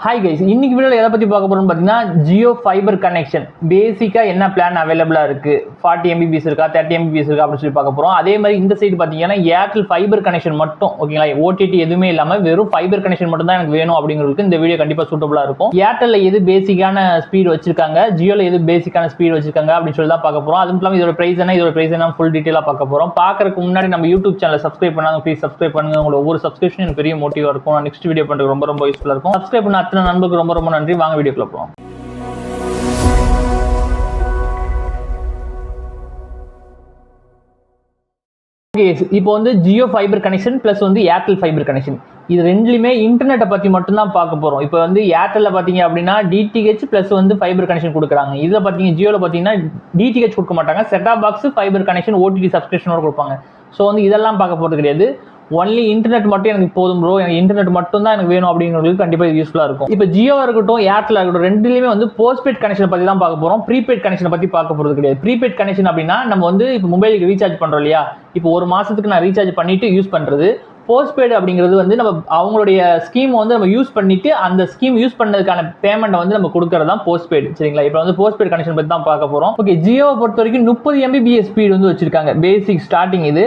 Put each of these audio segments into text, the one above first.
Hi guys, இன்னைக்கு வீடியோவில் எதை பற்றி பார்க்க போகிறோம்னு பார்த்தீங்கன்னா ஜியோ ஃபைபர் கனெக்ஷன் பேசிக்காக என்ன பிளான் அவைலபிளாக இருக்குது, 40 MBPS இருக்கா, 30 MBPS இருக்கா அப்படின்னு சொல்லி பார்க்க போகிறோம். அதே மாதிரி இந்த சைடு பார்த்தீங்கன்னா ஏர்டெல் ஃபைபர் கனெக்ஷன் மட்டும், ஓகேங்களா, ஓடிடி எதுவுமே இல்லாமல் வெறும் ஃபைபர் கனெக்ஷன் மட்டும் தான் எனக்கு வேணும் அப்படிங்கிறதுக்கு இந்த வீடியோ கண்டிப்பாக சூட்டபுளாக இருக்கும். ஏர்டெல்ல எது பேசிக்கான ஸ்பீட் வச்சிருக்காங்க, ஜியோவில் எது பேசிக்கான ஸ்பீட் வச்சிருக்காங்க அப்படின்னு சொல்லி தான் பார்க்க போகிறோம். அதுவும் இல்லாமல் இதோட ப்ரைஸ் என்ன ஃபுல் டீட்டெயிலாக பார்க்க போகிறோம். பார்க்கறதுக்கு முன்னாடி நம்ம யூடியூப் சேனலை சப்ஸ்கிரைப் பண்ணாங்க, ப்ளீஸ் சப்ஸ்கிரைப் பண்ணுங்க. உங்களோட ஒவ்வொரு சப்ஸ்கிரிப்ஷன் எனக்கு பெரிய மோட்டிவாக இருக்கும். நெக்ஸ்ட் வீடியோ பண்ணுறது ரொம்ப யூஸ்ஃபுல்லாக இருக்கும். சப்ஸ்கிரைப் பண்ண அத்தனை நண்பருக்கு ரொம்ப நன்றி. வாங்க வீடியோக்குள்ள போலாம். இப்போ வந்து ஜியோ ஃபைபர் கனெக்ஷன் பிளஸ் வந்து ஏர்டெல் ஃபைபர் கனெக்ஷன், இது ரெண்டுலையுமே இன்டர்நெட்டை பற்றி மட்டும் தான் பார்க்க போகிறோம். இப்போ வந்து ஏர்டெல்ல பார்த்தீங்க அப்படின்னா டிடிஹெச் பிளஸ் வந்து ஃபைபர் கனெக்ஷன் கொடுக்குறாங்க. இதில் பார்த்தீங்க ஜியோவில் பார்த்தீங்கன்னா டிடிஹெச் கொடுக்க மாட்டாங்க, set top box, fibre connection, OTT சப்ஸ்கிரிப்ஷனோட கொடுப்பாங்க. ஸோ வந்து இதெல்லாம் பார்க்க போகிறது கிடையாது. ஒன்லி இன்டர்நெட் மட்டும் எனக்கு போதும் ப்ரோ, எனக்கு இன்டர்நெட் மட்டும் தான் எனக்கு வேணும் அப்படிங்கிறதுக்கு கண்டிப்பாக இது யூஸ்ஃபுல்லாக இருக்கும். இப்போ ஜியோ இருக்கட்டும் ஏர்டெல் இருக்கட்டும் ரெண்டுலையுமே வந்து போஸ்ட்பெய்ட் கனெக்ஷன் பற்றி தான் பார்க்க போகிறோம். ப்ரீபெய்ட் கனெக்ஷனை பற்றி பார்க்க போகிறது கிடையாது. ப்ரீபெய்ட் கனெக்ஷன் அப்படின்னா நம்ம வந்து இப்போ மொபைலுக்கு ரீசார்ஜ் பண்ணுறோம் இல்லையா, இப்போ ஒரு மாதத்துக்கு நான் ரீசார்ஜ் பண்ணிட்டு யூஸ் பண்ணுறது. போஸ்ட்பெய்டு அப்படிங்கிறது வந்து நம்ம அவங்களுடைய ஸ்கீம் வந்து நம்ம யூஸ் பண்ணிட்டு அந்த ஸ்கீம் யூஸ் பண்ணதுக்கான பேமெண்ட்டை வந்து நம்ம கொடுக்கறது தான் போஸ்ட்பெய்டு. சரிங்களா, இப்போ வந்து போஸ்ட்பெய்ட் கனெக்ஷன் பற்றி தான் பார்க்க போகிறோம். ஓகே, ஜியோவை பொறுத்த வரைக்கும் 30 MBPS ஸ்பீட் வந்து வச்சிருக்காங்க பேசிக் ஸ்டார்டிங். இது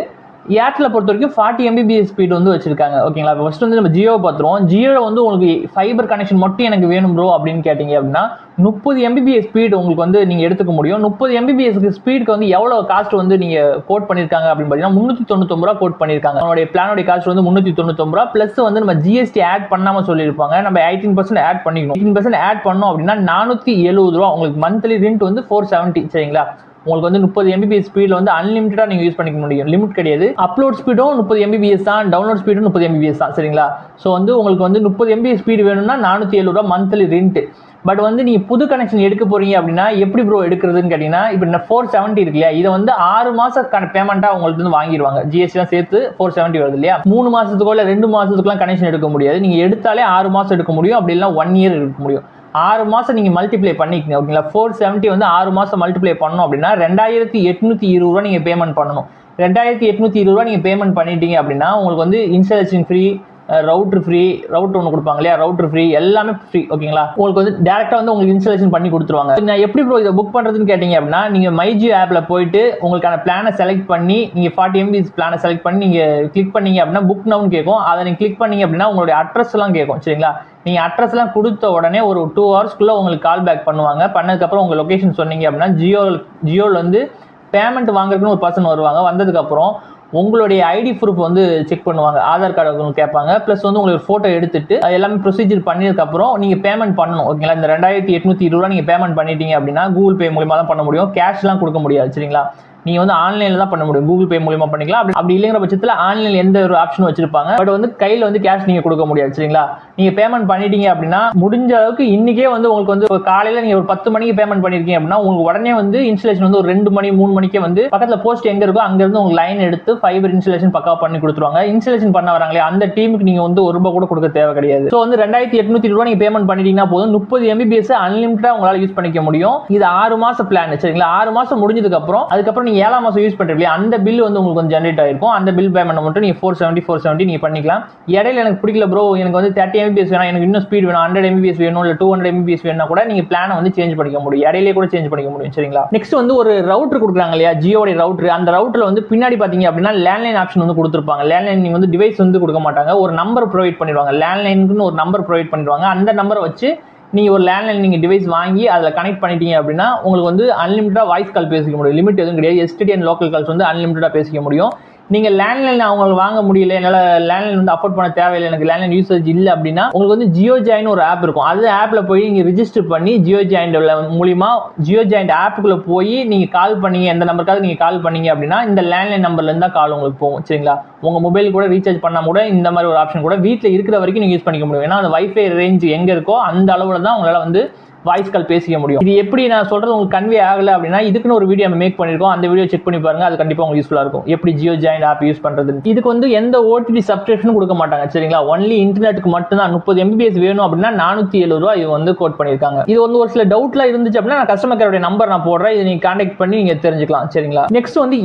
ஏர்டெல்ல பொறுத்த வரைக்கும் 40 MBPS ஸ்பீட் வந்து வச்சிருக்காங்க. ஓகேங்களா, இப்போ ஃபர்ஸ்ட் வந்து நம்ம ஜியோவை பார்த்துருவோம். ஜியோவில் வந்து உங்களுக்கு ஃபைபர் கனெக்ஷன் மட்டும் எனக்கு வேணும் ப்ரோ அப்படின்னு கேட்டீங்க அப்படின்னா 30 MBPS ஸ்பீட் உங்களுக்கு வந்து நீங்கள் எடுத்துக்க முடியும். 30 MBPS ஸ்பீடுக்கு வந்து எவ்வளோ காஸ்ட் வந்து நீங்கள் கோட் பண்ணியிருக்காங்க அப்படின்னு பார்த்தீங்கன்னா 399 ரூபா கோட் பண்ணியிருக்காங்க. அவனுடைய பிளானோட காஸ்ட் வந்து 399 ரூபா ப்ளஸ் வந்து நம்ம ஜிஎஸ்டி ஆட் பண்ணாமல் சொல்லியிருப்பாங்க. நம்ம 18% ஆட் பண்ணிக்கணும். 18% ஆட் பண்ணோம் அப்படின்னா 470 ரூபா உங்களுக்கு மந்த்லி ரெண்ட் வந்து 470. சரிங்களா, உங்களுக்கு வந்து 30 MBPS ஸ்பீட்ல வந்து அன்லிமிட்டடா நீங்க யூஸ் பண்ணிக்க முடியும், லிமிட் கிடையாது. அப்லோட் ஸ்பீடும் 30 MBPS தான், டவுன்லோட் ஸ்பீடும் 30 MBPS தான். சரிங்களா, ஸோ வந்து உங்களுக்கு வந்து 30 MBPS ஸ்பீடு வேணும்னா 470 ரூபா மந்த்லி ரெண்ட். பட் வந்து நீங்க புது கனெக்ஷன் எடுக்க போறீங்க அப்படின்னா எப்படி ப்ரோ எடுக்கிறதுன்னு கேட்டீங்கன்னா, இப்போ 470 இருக்கு இல்லையா, இதை வந்து 6 மாசத்துக்கான பேமெண்டா உங்களுக்கு வந்து வாங்கிடுவாங்க. ஜிஎஸ்டி எல்லாம் சேர்த்து 470 வருது இல்லையா. 3 மாசத்துக்கோ இல்லை 2 மாசத்துக்குலாம் கனெக்ஷன் எடுக்க முடியாது. நீங்க எடுத்தாலே 6 மாசம் எடுக்க முடியும், அப்படி இல்லை 1 இயர் எடுக்க முடியும். 6 மாசம் நீங்க மல்டிப்ளை பண்ணிக்கங்க. ஓகேங்களா, 470 வந்து 6 மாசம் மல்டிப்ளை பண்ணணும் அப்படின்னா 2820 ரூபா நீங்க பேமெண்ட் பண்ணணும். 2820 ரூபா நீங்க பேமெண்ட் பண்ணிட்டீங்க அப்படின்னா உங்களுக்கு வந்து installation free, router free, router ஒன்று கொடுப்பாங்க இல்லையா, ரவுட்டர் ஃப்ரீ, எல்லாமே ஃப்ரீ. ஓகேங்களா, உங்களுக்கு வந்து டேரக்டா வந்து உங்களுக்கு இன்ஸ்டாலேஷன் பண்ணி கொடுத்துருவாங்க. நான் எப்படி ப்ரோ இதை புக் பண்றதுன்னு கேட்டீங்க அப்படின்னா நீங்க மைஜியோ ஆப்ல போயிட்டு உங்களுக்கான பிளானை செலக்ட் பண்ணி நீங்க 40 MBPS பிளானை செலக்ட் பண்ணி நீங்க கிளிக் பண்ணீங்க அப்படின்னா புக் நவுன்னு கேட்கும். அதை நீங்க கிளிக் பண்ணீங்க அப்படின்னா உங்களுடைய அட்ரஸ் எல்லாம் கேட்கும். சரிங்களா, நீங்க அட்ரஸ் எல்லாம் கொடுத்த உடனே ஒரு 2 ஹவர்ஸ்க்குள்ள உங்களுக்கு கால் பேக் பண்ணுவாங்க. பண்ணதுக்கப்புறம் உங்க லொகேஷன் சொன்னீங்க அப்படின்னா ஜியோல வந்து பேமெண்ட் வாங்குறதுக்குன்னு ஒரு பர்சன் வருவாங்க. வந்ததுக்கு அப்புறம் உங்களுடைய ஐடி ப்ரூஃப் வந்து செக் பண்ணுவாங்க, ஆதார் கார்டு உங்களுக்கு கேட்பாங்க. பிளஸ் வந்து உங்களுக்கு போட்டோ எடுத்துட்டு எல்லாமே ப்ரொசீஜர் பண்ணதுக்கு அப்புறம் நீங்க பேமெண்ட் பண்ணணும். ஓகேங்களா, இந்த 2820 ரூபா நீங்க பேமெண்ட் பண்ணிட்டீங்க அப்படின்னா கூகுள் பே மூலமா தான் பண்ண முடியும், கேஷ் எல்லாம் கொடுக்க முடியாது. சரிங்களா, நீங்க வந்து ஆன்லைன்ல தான் பண்ண முடியும், கூகுள் பே மூலமா பண்ணிக்கலாம். அப்படி இல்லைங்கிற பட்சத்தில் ஆன்லைன்ல எந்த ஒரு ஆப்ஷன் வச்சிருப்பாங்க, பட் வந்து கையில வந்து கேஷ் நீங்க கொடுக்க முடியாது. சரிங்களா, நீங்க பேமெண்ட் பண்ணிட்டீங்க அப்படின்னா முடிஞ்ச அளவுக்கு இன்னைக்கே வந்து உங்களுக்கு வந்து காலையில நீங்க ஒரு 10 மணிக்கு பேமெண்ட் பண்ணிருக்கீங்க அப்படின்னா உங்களுக்கு உடனே வந்து இன்ஸ்டாலேஷன் வந்து ஒரு 2 மணி 3 மணிக்கே வந்து பக்கத்துல போஸ்ட் எங்க இருக்கோ அங்க இருந்து உங்களுக்கு லைன் எடுத்து ஃபைபர் இன்ஸ்டாலேஷன் பக்காவா பண்ணி கொடுத்துருவாங்க. இன்ஸ்டாலேஷன் பண்ண வராங்களே அந்த டீமுக்கு நீங்க வந்து 1 ரூபா கூட கொடுக்க தேவை கிடையாது. ஸோ வந்து 2820 ரூபா நீங்க பேமெண்ட் பண்ணிட்டீங்கன்னா போதும், 30 MBPS அன்லிமிட்டடா உங்களால யூஸ் பண்ணிக்க முடியும். இது 6 மாசம் பிளான். சரிங்களா, 6 மாசம் முடிஞ்சதுக்கு அதுக்கப்புறம் நீங்க 7ஆம் மாசம் யூஸ் பண்றீங்க அந்த பில் வந்து உங்களுக்கு வந்து ஜெனரேட் ஆயிருக்கும். அந்த பில் பேமெண்ட் மட்டும் நீங்க 470 நீங்க பண்ணிக்கலாம். இடையில எனக்கு பிடிக்கல ப்ரோ, எனக்கு வந்து 30 MBPS வேணும், எனக்கு இன்னும் ஸ்பீட் வேணும், 100 MBPS வேணும், இல்ல 200 MBPS வேணும்னா கூட நீங்க பிளானை வந்து சேஞ்ச் பண்ணிக்க முடியும், இடையிலே கூட சேஞ்ச் பண்ணிக்க முடியும். சரிங்களா, நெக்ஸ்ட் வந்து ஒரு ரவுட்டர் கொடுக்குறாங்க இல்லையா, ஜியோட ரவுட்டர். அந்த ரவுட்டர்ல வந்து பின்னாடி பாத்தீங்க அப்படின்னா லேண்ட்லைன் ஆப்ஷன் வந்து கொடுத்துருப்பாங்க. லேண்ட்லைன் நீங்க வந்து டிவைஸ் வந்து கொடுக்க மாட்டாங்க, ஒரு நம்பர் ப்ரொவைட் பண்ணிடுவாங்க. லேண்ட்லைனுக்குன்னு ஒரு நம்பர் ப்ரொவைட் பண்ணிடுவாங்க. அந்த நம்பரை வச்சு நீங்க ஒரு லேண்ட்லைன் நீங்க டிவைஸ் வாங்கி அதுல கனெக்ட் பண்ணிட்டீங்க அப்படின்னா உங்களுக்கு வந்து அன்லிமிட்டடா வாய்ஸ் கால் பேசிக்க முடியும், லிமிட் எதுவும் கிடையாது. எஸ்டிடி அண்ட் லோக்கல் கால்ஸ் வந்து அன்லிமிட்டடா பேசிக்க முடியும். நீங்க லேண்ட்லைன் அவங்களுக்கு வாங்க முடியல, என்னால லேண்ட்லைன் வந்து அஃபோர்ட் பண்ண தேவையில்லை, எனக்கு லேண்ட்லைன் யூசேஜ் இல்லை அப்படின்னா உங்களுக்கு வந்து ஜியோ ஜாயின் ஒரு ஆப் இருக்கும். அது ஆப்ல போய் நீங்க ரிஜிஸ்டர் பண்ணி ஜியோ ஜாயின் மூலியமா ஜியோ ஜாயின் ஆப்புக்குள்ள போய் நீங்க கால் பண்ணீங்க, எந்த நம்பருக்காவது நீங்க கால் பண்ணீங்க அப்படின்னா இந்த லேண்ட்லைன் நம்பர்ல இருந்தா கால் உங்களுக்கு போகும். சரிங்களா, உங்க மொபைல் கூட ரீசார்ஜ் பண்ணா கூட இந்த மாதிரி ஒரு ஆப்ஷன் கூட வீட்டில் இருக்கிற வரைக்கும் நீங்க யூஸ் பண்ணிக்க முடியும். ஏன்னா அந்த வைஃபை ரேஞ்ச் எங்க இருக்கோ அந்த அளவுல தான் உங்களால வந்து வாய்ஸ் கால் பேசிக்க முடியும். இது எப்படி நான் சொல்றது உங்களுக்கு கன்வே ஆகல அப்படின்னா இதுக்குன்னு ஒரு வீடியோ நம்ம மேக் பண்ணிருக்கோம். அந்த வீடியோ செக் பண்ணி பாருங்க. அது கண்டிப்பா உங்களுக்கு யூஸ்ஃபுல்லா இருக்கும். எப்படி ஜியோ ஜாயிண்ட் ஆப் யூஸ் பண்றது. இதுக்கு வந்து எந்த ஓடிடி சப்ஸ்கிரிப்ஷனும் கொடுக்க மாட்டாங்க. சரிங்களா, ஒன்லி இன்டர்நெட்டுக்கு மட்டும் தான் 30 MBPS வேணும் அப்படின்னா 470 ரூபாய் இது வந்து கோட் பண்ணிருக்காங்க. இது வந்து ஒரு சில டவுட்லாம் இருந்துச்சு அப்படின்னா நான் கஸ்டமர் கேரோட நம்பர் நான் போடுறேன். இதை நீங்க கான்டாக்ட் பண்ணி நீங்க தெரிஞ்சுக்கலாம். சரிங்களா, நெக்ஸ்ட் வந்து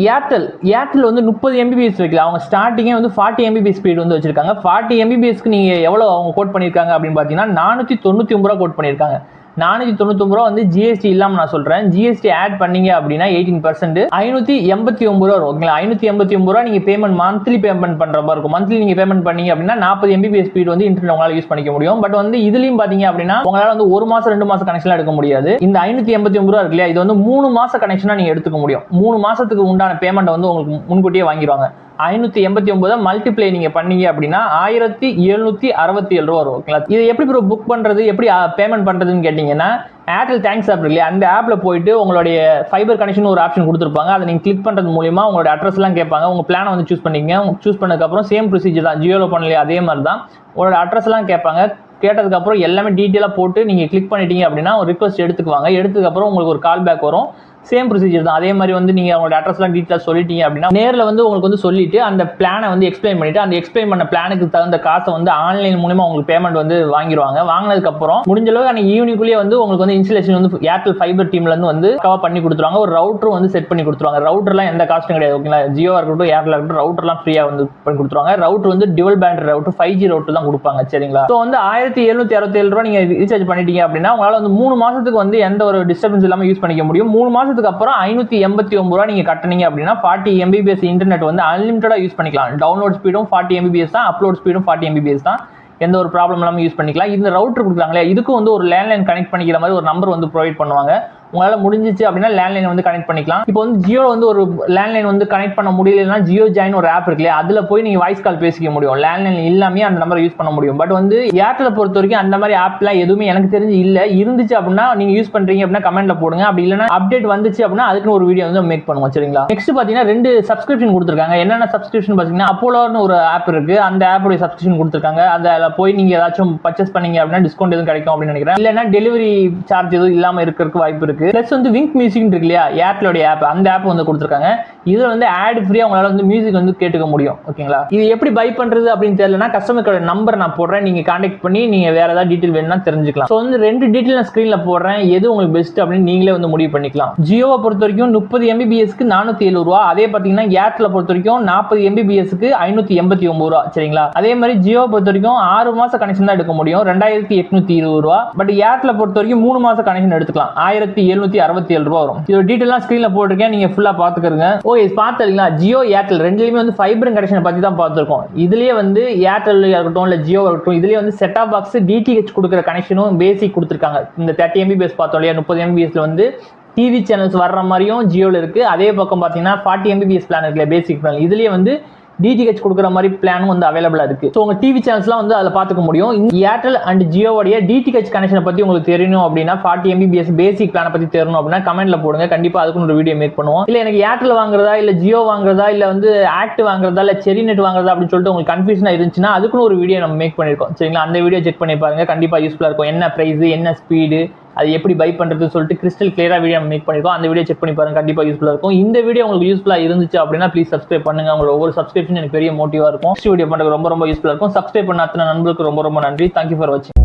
ஏர்டெல் வந்து 30 MBPS வைக்கல. அவங்க ஸ்டார்டிங்கே வந்து 40 MBPS ஸ்பீட் வந்து வச்சிருக்காங்க. 40 MBPSக்கு நீங்க எவ்வளவு அவங்க கோட் பண்ணிருக்காங்க அப்படின்னு பாத்தீங்கன்னா 499 ரூபாய் கோட் பண்ணிருக்காங்க. 499 ரூபா வந்து ஜிஎஸ்டி இல்லாம நான் சொல்றேன். ஜிஎஸ்டி ஆட் பண்ணீங்க அப்படின்னா 18% 589 ரூபா வரும். ஓகேங்களா, 589 ரூபா நீங்க பேமெண்ட் மந்த்லி பேமெண்ட் பண்ற மாதிரி இருக்கும். மந்த்லி நீங்க பேமெண்ட் பண்ணீங்க அப்படின்னா 40 MBPS ஸ்பீட் வந்து இன்டர்நெட் உங்களால யூஸ் பண்ணிக்க முடியும். பட் வந்து இதுலயும் பாத்தீங்க அப்படின்னா உங்களால வந்து 1 மாசம் 2 மாசம் கனெக்ஷன் எடுக்க முடியாது. இந்த 589 ரூபா இருக்கு இல்லையா, இது வந்து 3 மாச கனெக்ஷனா நீங்க எடுத்துக்க முடியும். 3 மாசத்துக்கு உண்டான பேமெண்ட் வந்து உங்களுக்கு முன்கூட்டியே வாங்கிடுவாங்க. 589 மல்டிப்ளை நீங்க பண்ணீங்க அப்படின்னா 1767 ரூபா வரும். ஓகேங்களா, இது எப்படி ப்ரோ புக் பண்றது, எப்படி பேமெண்ட் பண்றதுன்னு கேட்டீங்கன்னா ஏர்டெல் தேங்க்ஸ் ஆப் இல்லையா, அந்த ஆப்ல போயிட்டு உங்களுடைய ஃபைபர் கனெக்ஷன் ஒரு ஆப்ஷன் கொடுத்துருப்பாங்க. அதை நீங்க கிளிக் பண்றது மூலியமா உங்களோட அட்ரஸ் எல்லாம் கேட்பாங்க. உங்க பிளானை வந்து சூஸ் பண்ணிக்கங்க. சூஸ் பண்ணதுக்கு அப்புறம் சேம் ப்ரொசீஜர் தான், ஜியோல பண்ணலையா அதே மாதிரி தான். உங்களோட அட்ரஸ் எல்லாம் கேட்பாங்க. கேட்டதுக்கு அப்புறம் எல்லாமே டீட்டெயிலாக போட்டு நீங்க கிளிக் பண்ணிட்டீங்க அப்படின்னா ஒரு ரிக்வஸ்ட் எடுத்துக்குவாங்க. எடுத்ததுக்கு அப்புறம் உங்களுக்கு ஒரு கால் பேக் வரும். சேம் ப்ரொசீஜர் தான். அதே மாதிரி வந்து நீங்க உங்களோட அட்ரஸ்லாம் டீட்டெயிலாக சொல்லிட்டீங்க அப்படின்னா நேரில் வந்து உங்களுக்கு வந்து சொல்லிட்டு அந்த பிளானை வந்து எக்ஸ்பிளைன் பண்ணிட்டு அந்த எக்ஸ்பிளைன் பண்ண பிளானுக்கு தகுந்த காசை வந்து ஆன்லைன் மூலமா உங்களுக்கு பேமெண்ட் வந்து வாங்கிடுவாங்க. வாங்கினதுக்கு அப்புறம் முடிஞ்ச அளவுக்கு அன்னைக்கு ஈவினிங்குள்ளேயே வந்து உங்களுக்கு வந்து இன்ஸ்டலேஷன் வந்து ஏர்டெல் ஃபைபர் டீம்ல இருந்து வந்து கவர் பண்ணி கொடுத்துருவாங்க. ஒரு ரவுட்டர் வந்து செட் பண்ணி கொடுத்துருவாங்க. ரவுட்டர்லாம் எந்த காஸ்ட்டும் கிடையாது. ஓகேங்களா, ஜியோ இருக்கட்டும் ஏர்டெல் இருக்கட்டும் ரவுட்டர்லாம் ஃப்ரீயா வந்து பண்ணி கொடுத்துருவாங்க. ரவுட்டர் வந்து dual band router 5G router தான் கொடுப்பாங்க. சரிங்களா, ஸோ வந்து 1767 ரூபா நீங்க ரீசார்ஜ் பண்ணிட்டீங்க அப்படின்னா உங்களால வந்து 3 மாசத்துக்கு வந்து எந்த ஒரு டிஸ்டர்பன்ஸ் இல்லாம யூஸ் பண்ணிக்க முடியும். 3 மாசத்துக்கு அப்புறம் 589 ரூபா நீங்க கட்டனீங்க அப்படின்னா 40 MBPS இன்டர்நெட் வந்து அன்லிமிட்டடா யூஸ் பண்ணிக்கலாம். டவுன்லோட் ஸ்பீடும் 40 MBPS தான், அப்லோட் ஸ்பீடும் 40 MBPS தான். எந்த ஒரு ப்ராப்ளம் இல்லாம யூஸ் பண்ணிக்கலாம். இந்த ரவுட்டர் கொடுக்குறாங்களே இதுக்கு வந்து ஒரு லேண்ட்லைன் கனெக்ட் பண்ணிக்கிற மாதிரி ஒரு நம்பர் வந்து ப்ரொவைட் பண்ணுவாங்க. உங்களால முடிஞ்சிச்சு அப்படின்னா லேண்ட்லைன் வந்து கனெக்ட் பண்ணிக்கலாம். இப்போ வந்து ஜியோ வந்து ஒரு லேண்ட்லைன் வந்து கனெக்ட் பண்ண முடியலன்னா ஜியோ ஜாயின் ஒரு ஆப் இருக்கு இல்லையா, அதுல போய் நீங்க வாய்ஸ் கால் பேசிக்க முடியும். லேண்ட்லைன் இல்லாமே அந்த நம்பரை யூஸ் பண்ண முடியும். பட் வந்து ஏர்டெல் பொறுத்த வரைக்கும் அந்த மாதிரி ஆப்லாம் எதுவுமே எனக்கு தெரிஞ்சு இல்ல. இருந்துச்சு அப்படின்னா நீங்க யூஸ் பண்றீங்க அப்படின்னா கமெண்ட்ல போடுங்க. அப்படி இல்லைன்னா அப்டேட் வந்துச்சு அப்படின்னா அதுக்கு ஒரு வீடியோ வந்து மேக் பண்ணுவோம். சரிங்களா, நெக்ஸ்ட் பாத்தீங்கன்னா 2 சப்ஸ்கிரிப்ஷன் கொடுத்துருக்காங்க. என்னென்ன சப்ஸ்கிரிப்ஷன் பாத்தீங்கன்னா அப்போலோன்னு ஒரு ஆப் இருக்கு. அந்த ஆப்போட சப்ஸ்கிரிப்ஷன் கொடுத்துருக்காங்க. அதில் போய் நீங்க ஏதாச்சும் பர்ச்சேஸ் பண்ணீங்க அப்படின்னா டிஸ்கவுண்ட் எதுவும் கிடைக்கும் அப்படின்னு நினைக்கிறேன். இல்லைன்னா டெலிவரி சார்ஜ் எதுவும் இல்லாம இருக்கிறதுக்கு வாய்ப்பு இருக்கு. பிளஸ் வந்து விங்க் மியூசிக் இருக்கு இல்லையா, ஏர்டெலோட ஆப், அந்த ஆப் வந்து கொடுத்துருக்காங்க. இதுல வந்து ஆட் ஃப்ரீயா உங்களால வந்து மியூசிக் வந்து கேட்டுக்க முடியும். ஓகேங்களா, இது எப்படி பை பண்றது அப்படின்னு தெரியலனா கஸ்டமர் நம்பர் நான் போடுறேன். நீங்க கான்டாக்ட் பண்ணி நீங்க வேற ஏதாவது டீடைல் வேணும்னா தெரிஞ்சுக்கலாம். ஸோ வந்து 2 டீடைல் நான் ஸ்கிரீன்ல போடுறேன். எது உங்களுக்கு பெஸ்ட் அப்படின்னு நீங்களே வந்து முடிவு பண்ணிக்கலாம். ஜியோவை பொறுத்த வரைக்கும் 30 MBPSக்கு 470 ரூபா. அதே பாத்தீங்கன்னா ஏர்டெல் பொறுத்த வரைக்கும் 40 MBPSக்கு 589 ரூபா. சரிங்களா, அதே மாதிரி ஜியோவை பொறுத்த வரைக்கும் 6 மாச கனெக்ஷன் தான் எடுக்க முடியும், 2820 ரூபா. பட் ஏர்டெல் பொறுத்த வரைக்கும் 3 மாச கனெக்ஷன் எடுத்துக்கலாம், 1767 ரூபா வரும். இதோட டீடைல்லாம் ஸ்கிரீன்ல போட்டிருக்கேன், நீங்க ஃபுல்லா பாத்துக்கங்க. ஓகே, பார்த்தீங்களா ஜியோ ஏர்டெல் ரெண்டுலயுமே வந்து ஃபைபர் கனெக்ஷன் பத்தி தான் பார்த்திருக்கோம். இதுலயே வந்து ஏர்டெல் இருக்கட்டும் இல்ல ஜியோ இருக்கட்டும் இதுலயே வந்து செட் ஆப் பாக்ஸ் டிடிஹெச் கொடுக்குற கனெக்ஷனும் பேசிக் கொடுத்துருக்காங்க. இந்த 30 MBPS பார்த்தோம் இல்லையா, 30 MBPSல வந்து டிவி சேனல்ஸ் வர்ற மாதிரியும் ஜியோல இருக்கு. அதே பக்கம் பாத்தீங்கன்னா 40 MBPS பிளான் இருக்குல்ல, பேசிக் பிளான், இதுலயே வந்து டிடிஹெச் கொடுக்குற மாதிரி பிளானும் வந்து அவைலபிளா இருக்கு. ஸோ உங்க டிவி சேனல்ஸ்லாம் வந்து அதில் பார்த்துக்க முடியும். ஏர்டெல் அண்ட் ஜியோவுடைய டிடிஹெச் கனெக்ஷனை பத்தி உங்களுக்கு தெரியணும் அப்படின்னா 40 MBPS பேசிக் பிளானை பத்தி தெரியணும் அப்படின்னா கமெண்ட்ல போடுங்க. கண்டிப்பா அதுக்கு ஒரு வீடியோ மேக் பண்ணுவோம். இல்ல எனக்கு ஏர்டெல் வாங்குறதா இல்ல ஜியோ வாங்குறதா இல்ல வந்து ஆக்ட் வாங்குறதா இல்ல செரி நெட் வாங்குறதா அப்படின்னு சொல்லிட்டு உங்களுக்கு கன்ஃபியூஷனா இருந்துச்சுன்னா அதுக்குன்னு ஒரு வீடியோ நம்ம மேக் பண்ணிருக்கோம். சரிங்களா, அந்த வீடியோ செக் பண்ணி பாருங்க. கண்டிப்பா யூஸ்ஃபுல்லா இருக்கும். என்ன பிரைஸ், என்ன ஸ்பீடு, அது எப்படி பை பண்றது சொல்லிட்டு கிறிஸ்டல் கிளியரா வீடியோ மேக் பண்ணிருக்கோம். அந்த வீடியோ செக் பண்ணி பாருங்க. கண்டிப்பா யூஸ்ஃபுல்லா இருக்கும். இந்த வீடியோ உங்களுக்கு யூஸ்ஃபுல்லா இருந்துச்சு அப்படின்னா ப்ளீஸ் சப்ஸ்கிரைப் பண்ணுங்க. உங்களோட ஒவ்வொரு சப்ஸ்கிரிப்ஷன் எனக்கு பெரிய மோட்டிவா இருக்கும். நெக்ஸ்ட் வீடியோ பண்றது ரொம்ப யூஸ்ஃபுல்லா இருக்கும். சப்ஸ்கிரைப் பண்ண அத்தனை நண்பர்களுக்கு ரொம்ப நன்றி. தேங்க்யூ ஃபார் வாட்சிங்.